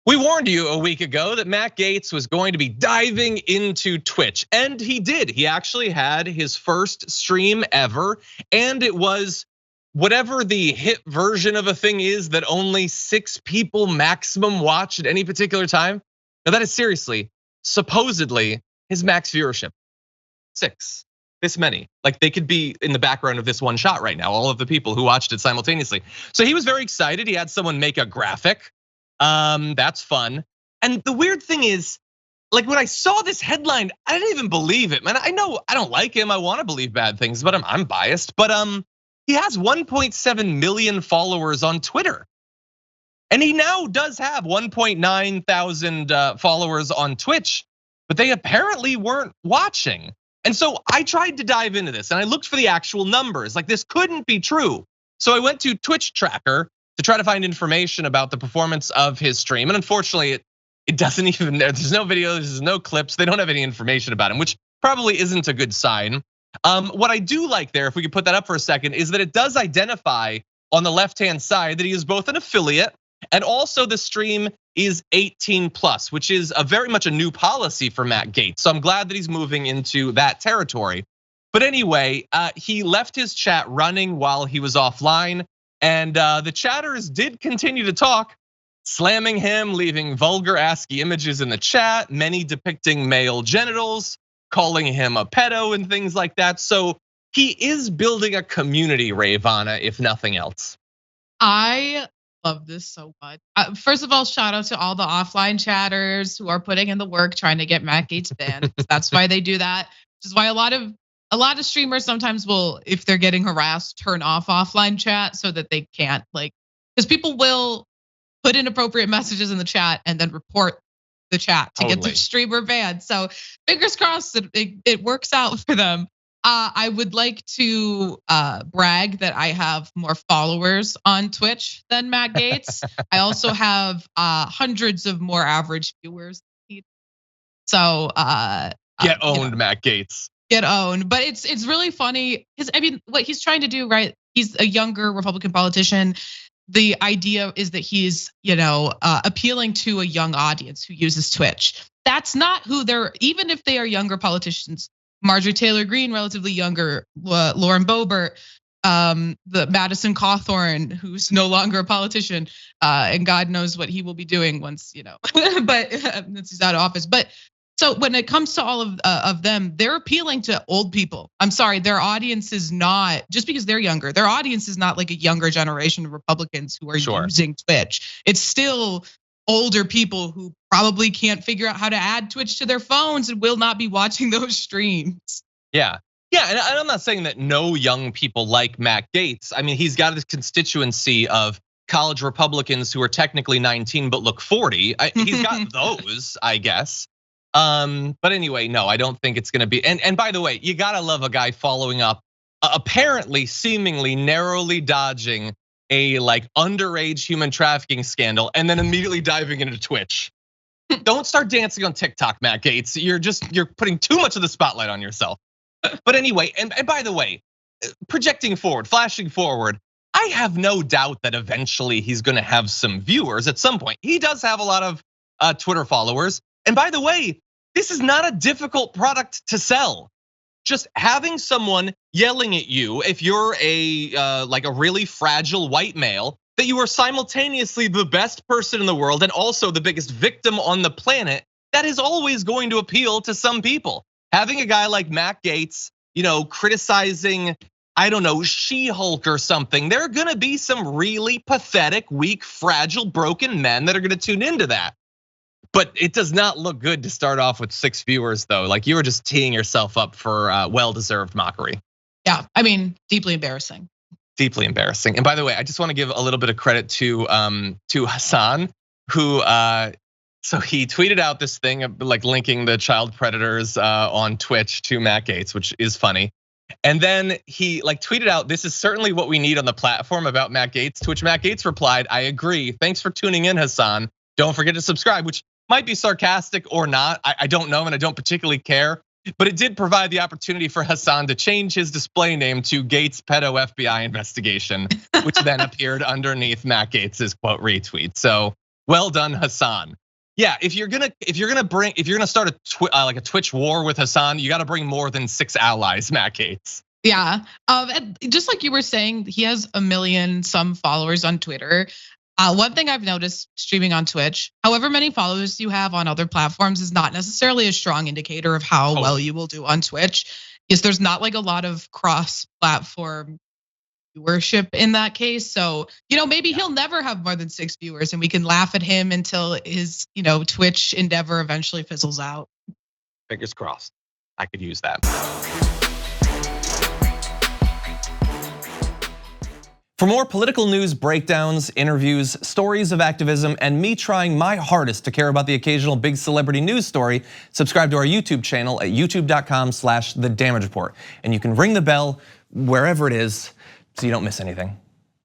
We warned you a week ago that Matt Gaetz was going to be diving into Twitch, and he did. He actually had his first stream ever, and it was whatever the hit version of a thing is that only 6 people maximum watch at any particular time. Now that is seriously, supposedly his max viewership. 6, this many. Like they could be in the background of this one shot right now, all of the people who watched it simultaneously. So he was very excited. He had someone make a graphic. That's fun. And the weird thing is, like when I saw this headline, I didn't even believe it, man. I know I don't like him. I want to believe bad things, but I'm biased. But he has 1.7 million followers on Twitter. And he now does have 1.9 thousand followers on Twitch, but they apparently weren't watching. And so I tried to dive into this and I looked for the actual numbers. Like this couldn't be true. So I went to Twitch Tracker to try to find information about the performance of his stream. And unfortunately, it doesn't even, there's no videos, there's no clips. They don't have any information about him, which probably isn't a good sign. What I do like there, if we could put that up for a second, is that it does identify on the left-hand side that he is both an affiliate and also the stream is 18+, which is very much a new policy for Matt Gaetz. So I'm glad that he's moving into that territory. But anyway, he left his chat running while he was offline. And the chatters did continue to talk, slamming him, leaving vulgar ASCII images in the chat, many depicting male genitals, calling him a pedo and things like that. So he is building a community, Rayyvana, if nothing else. I love this so much. First of all, shout out to all the offline chatters who are putting in the work trying to get Matt Gaetz banned. That's why they do that, which is why a lot of streamers sometimes will, if they're getting harassed, turn off offline chat so that they can't because people will put inappropriate messages in the chat and then report the chat to get the streamer banned. So fingers crossed that it works out for them. I would like to brag that I have more followers on Twitch than Matt Gaetz. I also have hundreds of more average viewers. So get owned, Matt Gaetz. Get owned, but it's really funny because I mean, what he's trying to do, right? He's a younger Republican politician. The idea is that he's, appealing to a young audience who uses Twitch. That's not who they're. Even if they are younger politicians, Marjorie Taylor Greene, relatively younger, Lauren Boebert, the Madison Cawthorn, who's no longer a politician, and God knows what he will be doing once, but once he's out of office. But so when it comes to all of them, they're appealing to old people. I'm sorry, their audience is not, just because they're younger, their audience is not like a younger generation of Republicans who are using Twitch. It's still older people who probably can't figure out how to add Twitch to their phones and will not be watching those streams. Yeah, and I'm not saying that no young people like Matt Gaetz. I mean, he's got his constituency of college Republicans who are technically 19 but look 40. He's got those, I guess. But anyway, no, I don't think it's gonna be. And by the way, you gotta love a guy following up, apparently, seemingly narrowly dodging a underage human trafficking scandal, and then immediately diving into Twitch. Don't start dancing on TikTok, Matt Gaetz. You're putting too much of the spotlight on yourself. But anyway, and by the way, projecting forward, flashing forward, I have no doubt that eventually he's gonna have some viewers at some point. He does have a lot of Twitter followers. And by the way, this is not a difficult product to sell. Just having someone yelling at you if you're a really fragile white male, that you are simultaneously the best person in the world and also the biggest victim on the planet, that is always going to appeal to some people. Having a guy like Matt Gaetz, criticizing, I don't know, She-Hulk or something, there are gonna be some really pathetic, weak, fragile, broken men that are gonna tune into that. But it does not look good to start off with 6 viewers, though. Like you were just teeing yourself up for well-deserved mockery. Yeah, I mean, deeply embarrassing. Deeply embarrassing. And by the way, I just want to give a little bit of credit to Hasan, who so he tweeted out this thing like linking the child predators on Twitch to Matt Gaetz, which is funny. And then he tweeted out, "This is certainly what we need on the platform about Matt Gaetz." To which Matt Gaetz replied, "I agree. Thanks for tuning in, Hasan. Don't forget to subscribe," which might be sarcastic or not, I don't know, and I don't particularly care. But it did provide the opportunity for Hasan to change his display name to Gaetz Pedo FBI Investigation, which then appeared underneath Matt Gaetz's quote retweet. So Well done, Hasan. Yeah, if you're gonna start a Twitch war with Hasan, you got to bring more than 6 allies, Matt Gaetz. Yeah, and just like you were saying, he has 1 million some followers on Twitter. One thing I've noticed streaming on Twitch, however many followers you have on other platforms is not necessarily a strong indicator of how well you will do on Twitch. Is there's not like a lot of cross-platform viewership in that case. So, maybe he'll never have more than 6 viewers and we can laugh at him until his, Twitch endeavor eventually fizzles out. Fingers crossed. I could use that. For more political news breakdowns, interviews, stories of activism, and me trying my hardest to care about the occasional big celebrity news story, subscribe to our YouTube channel at youtube.com/thedamagereport. And you can ring the bell wherever it is so you don't miss anything.